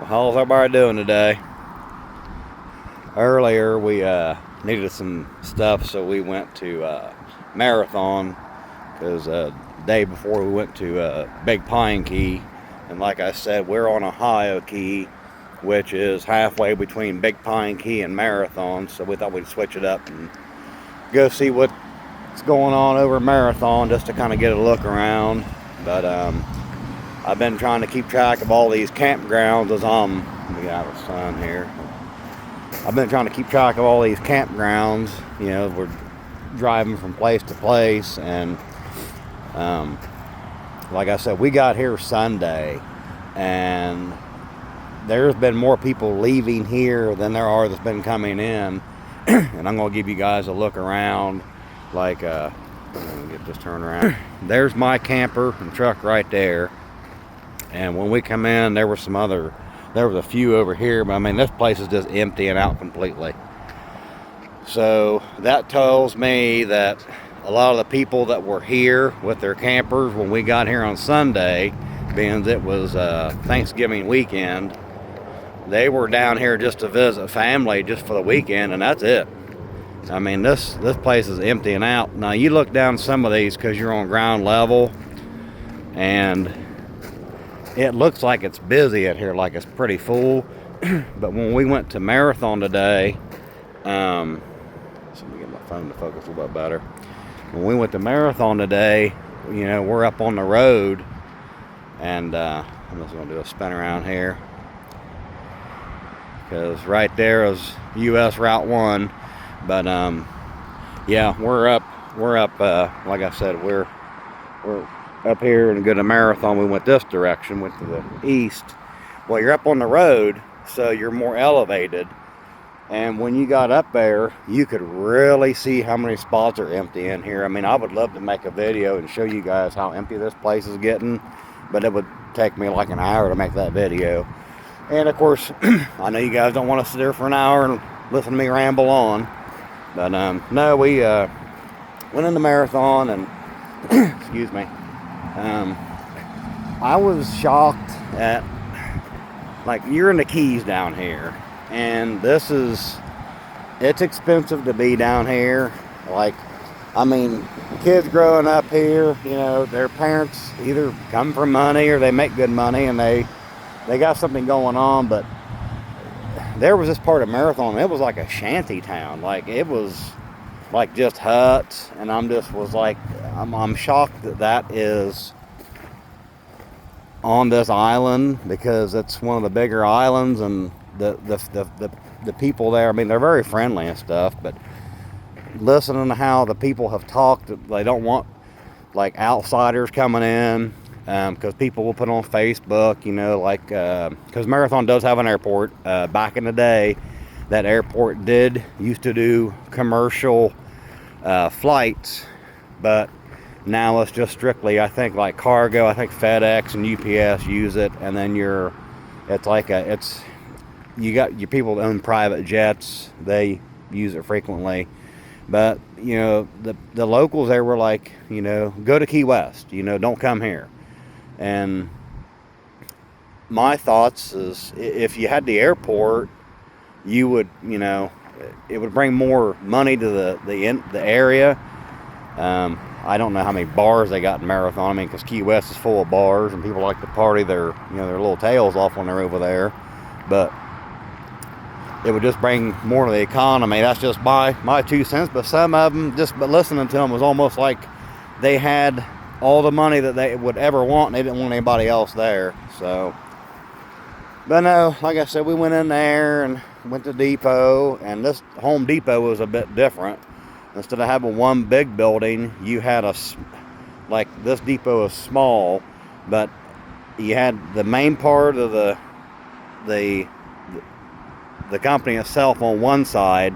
How's everybody doing today? Earlier we needed some stuff, so we went to Marathon because day before we went to Big Pine Key, and like I said, we're on Ohio Key, which is halfway between Big Pine Key and Marathon. So we thought we'd switch it up and go see what's going on over Marathon, just to kind of get a look around. But I've been trying to keep track of all these campgrounds as let me get out of the sun here. I've been trying to keep track of all these campgrounds. You know, we're driving from place to place, and like I said, we got here Sunday, and there's been more people leaving here than there are that's been coming in. And I'm going to give you guys a look around. Like, let me get this turned around. There's my camper and truck right there. And when we come in, there was a few over here, but I mean, this place is just emptying out completely. So that tells me that a lot of the people that were here with their campers when we got here on Sunday, being it was Thanksgiving weekend, they were down here just to visit family just for the weekend, and that's it. I mean, this place is emptying out. Now you look down some of these because you're on ground level, and it looks like it's busy out here, like it's pretty full. But when we went to Marathon today, so let me get my phone to focus a little bit better. When we went to Marathon today, you know, we're up on the road, and I'm just going to do a spin around here, because right there is US Route 1. But yeah, we're up. Like I said, we're up here and go to Marathon. We went this direction, went to the east. Well, you're up on the road, so you're more elevated. And when you got up there, you could really see how many spots are empty in here. I mean, I would love to make a video and show you guys how empty this place is getting, but it would take me like an hour to make that video. And of course, I know you guys don't want to sit there for an hour and listen to me ramble on. But no, we went in the Marathon, and excuse me, I was shocked at, like, you're in the Keys down here, and it's expensive to be down here. Like, I mean, kids growing up here, you know, their parents either come from money or they make good money, and they got something going on. But there was this part of Marathon, it was like a shanty town. Like, it was like just huts, and I'm shocked that is on this island, because it's one of the bigger islands, and the people there, I mean, they're very friendly and stuff, but listening to how the people have talked, they don't want like outsiders coming in, because people will put on Facebook, you know, like, because Marathon does have an airport. Back in the day, that airport used to do commercial flights, but now it's just strictly, I think, like cargo. I think FedEx and UPS use it, and then you got your people that own private jets, they use it frequently. But, you know, the locals there were like, you know, go to Key West, you know, don't come here. And my thoughts is, if you had the airport, you would, you know, it would bring more money to the area. I don't know how many bars they got in Marathon. I mean, because Key West is full of bars, and people like to party their little tails off when they're over there. But it would just bring more to the economy. That's just my 2 cents. But some of them, but listening to them, was almost like they had all the money that they would ever want, and they didn't want anybody else there. So, but no, like I said, we went in there and went to Depot, and this Home Depot was a bit different. Instead of having one big building, you had like this depot is small, but you had the main part of the company itself on one side,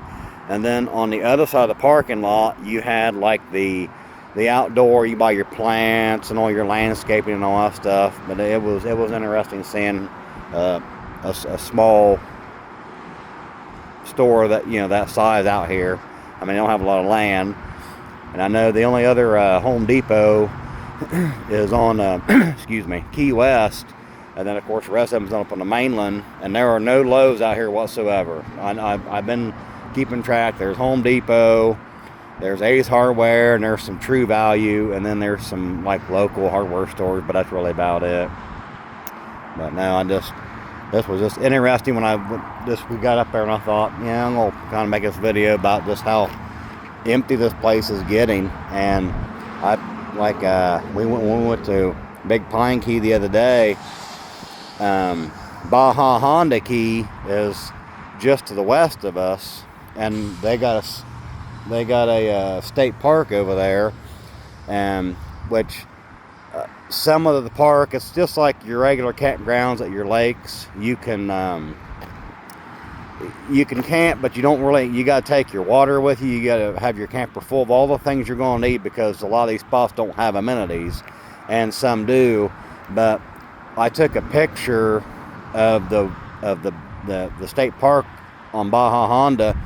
and then on the other side of the parking lot, you had like the outdoor, you buy your plants and all your landscaping and all that stuff. But it was interesting seeing a small store that, you know, that size out here. I mean, they don't have a lot of land. And I know the only other Home Depot is on Key West, And then, of course, the rest of them's up on the mainland, and there are no Lowe's out here whatsoever. I've been keeping track. There's Home Depot, there's Ace Hardware, and there's some True Value, and then there's some like local hardware stores, but that's really about it. But no, this was just interesting when we got up there, and I thought, yeah, I'm gonna kind of make this video about just how empty this place is getting. And we went to Big Pine Key the other day. Baja Honda Key is just to the west of us, and they got a state park over there, and which some of the park, it's just like your regular campgrounds at your lakes. You can camp, but you don't really, you got to take your water with you. You got to have your camper full of all the things you're going to need, because a lot of these spots don't have amenities, and some do. But I took a picture of the state park on Baja Honda,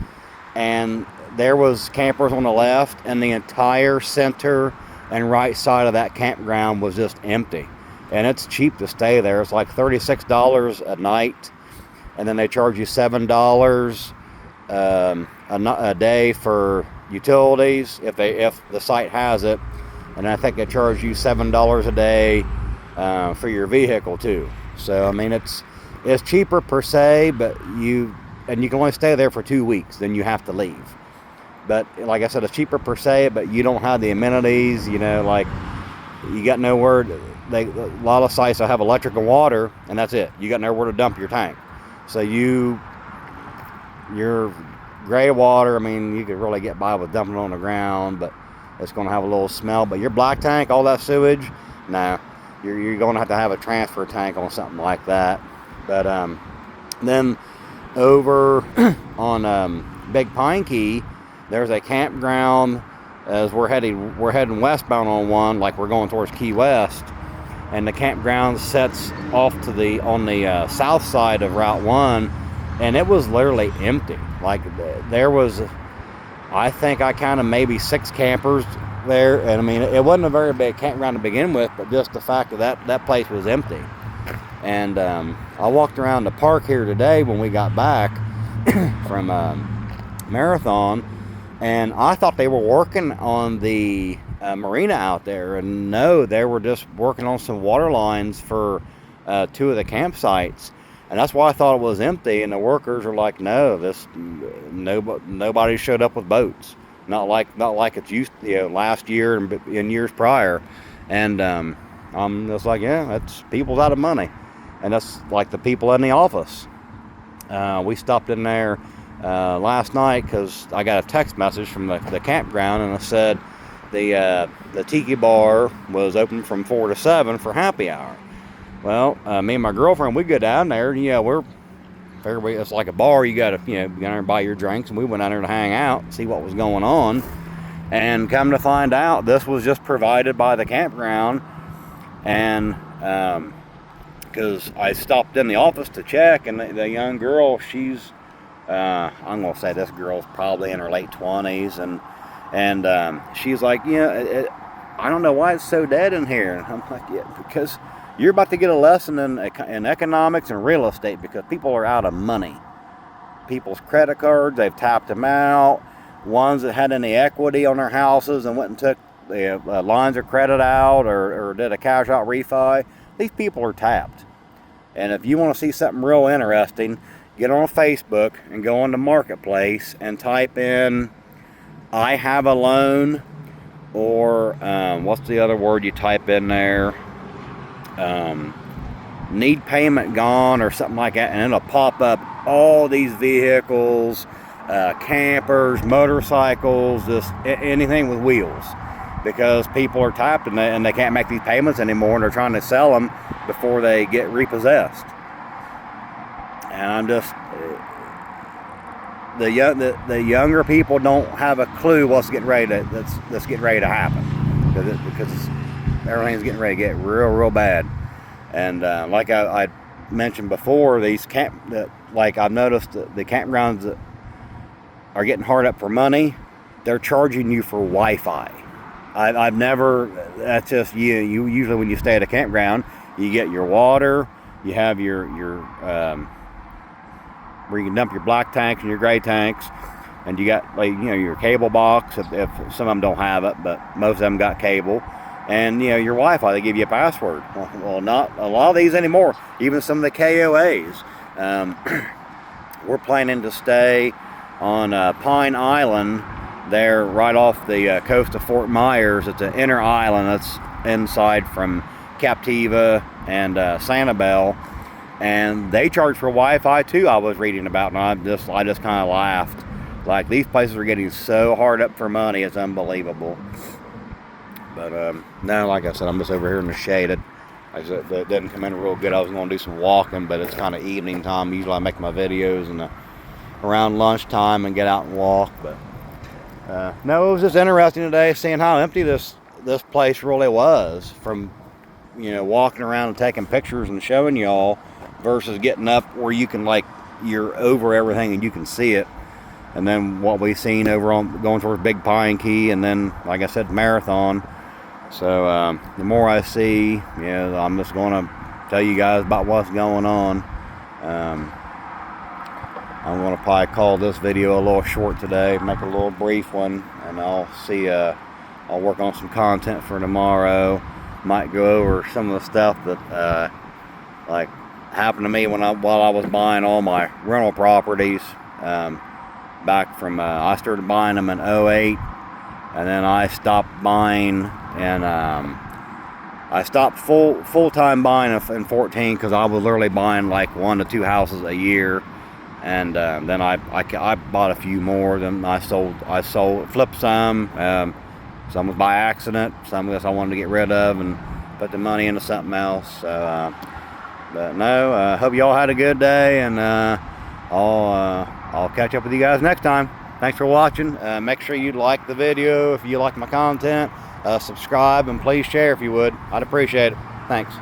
and there was campers on the left, and the entire center and right side of that campground was just empty. And it's cheap to stay there. It's like $36 a night, and then they charge you $7 a day for utilities if the site has it, and I think they charge you $7 a day for your vehicle too. So I mean, it's cheaper per se, but you can only stay there for 2 weeks, then you have to leave. But like I said, it's cheaper per se, but you don't have the amenities, like you got nowhere. A lot of sites will have electric and water, and that's it. You got nowhere to dump your tank. So your gray water, I mean, you could really get by with dumping it on the ground, but it's going to have a little smell. But your black tank, all that sewage, no, you're going to have a transfer tank on something like that. But then over on Big Pine Key, there's a campground. As we're heading westbound on one, like we're going towards Key West, and the campground sets off on the south side of Route 1, and it was literally empty. Like there was, I think I counted maybe 6 campers there, and I mean, it wasn't a very big campground to begin with, but just the fact that place was empty. And I walked around the park here today when we got back from Marathon, and I thought they were working on the marina out there, and no, they were just working on some water lines for 2 of the campsites, and that's why I thought it was empty. And the workers are like, no, nobody showed up with boats, not like it's used, last year and in years prior. And I'm just like, yeah, that's people's out of money, and that's like the people in the office. We stopped in there last night because I got a text message from the campground, and it said the tiki bar was open from 4 to 7 for happy hour. Well, me and my girlfriend, we go down there, and it's like a bar. You got to go down there and buy your drinks, and we went down there to hang out, see what was going on, and come to find out, this was just provided by the campground. And because I stopped in the office to check, and the young girl, she's I'm gonna say this girl's probably in her late 20s, and she's like, I don't know why it's so dead in here. And I'm like, yeah, because you're about to get a lesson in economics and real estate, because people are out of money. People's credit cards, they've tapped them out. Ones that had any equity on their houses and went and took the lines of credit out or did a cash out refi, these people are tapped. And if you want to see something real interesting, get on Facebook and go on the marketplace and type in I have a loan, or what's the other word you type in there, need payment gone or something like that, and it'll pop up all these vehicles, campers, motorcycles, just anything with wheels, because people are tapped and they can't make these payments anymore, and they're trying to sell them before they get repossessed. And I'm just, the younger people don't have a clue what's getting ready to happen, because everything's getting ready to get real bad. And like I mentioned before, I've noticed the campgrounds that are getting hard up for money, they're charging you for Wi-Fi. I've never, that's just you usually when you stay at a campground, you get your water, You have your where you can dump your black tanks and your gray tanks, and you got, like, you know, your cable box if some of them don't have it, but most of them got cable, and you know, your Wi-Fi. They give you a password. Well, not a lot of these anymore. Even some of the KOAs. We're planning to stay on Pine Island, there right off the coast of Fort Myers. It's an inner island that's inside from Captiva and Sanibel, and they charge for Wi-Fi too. I was reading about, and I just kind of laughed. Like, these places are getting so hard up for money, it's unbelievable. But no, like I said, I'm just over here in the shade. It didn't come in real good. I was going to do some walking, but it's kind of evening time. Usually I make my videos around lunchtime and get out and walk. But no, it was just interesting today seeing how empty this place really was, from, you know, walking around and taking pictures and showing y'all, versus getting up where you can, like, you're over everything and you can see it. And then what we've seen over on going towards Big Pine Key, and then, like I said, Marathon. So the more I see, you know, I'm just going to tell you guys about what's going on. I'm going to probably call this video a little short today, make a little brief one, and I'll see. I'll work on some content for tomorrow. Might go over some of the stuff that like happened to me while I was buying all my rental properties. Back from I started buying them in 2008, and then I stopped buying, and I stopped full-time buying in 2014 because I was literally buying like 1 to 2 houses a year, and then I bought a few more. Then I flipped some. Some was by accident. Some of this I wanted to get rid of and put the money into something else. So, but no, hope y'all had a good day, and I'll catch up with you guys next time. Thanks for watching. Make sure you like the video if you like my content. Subscribe, and please share if you would. I'd appreciate it. Thanks.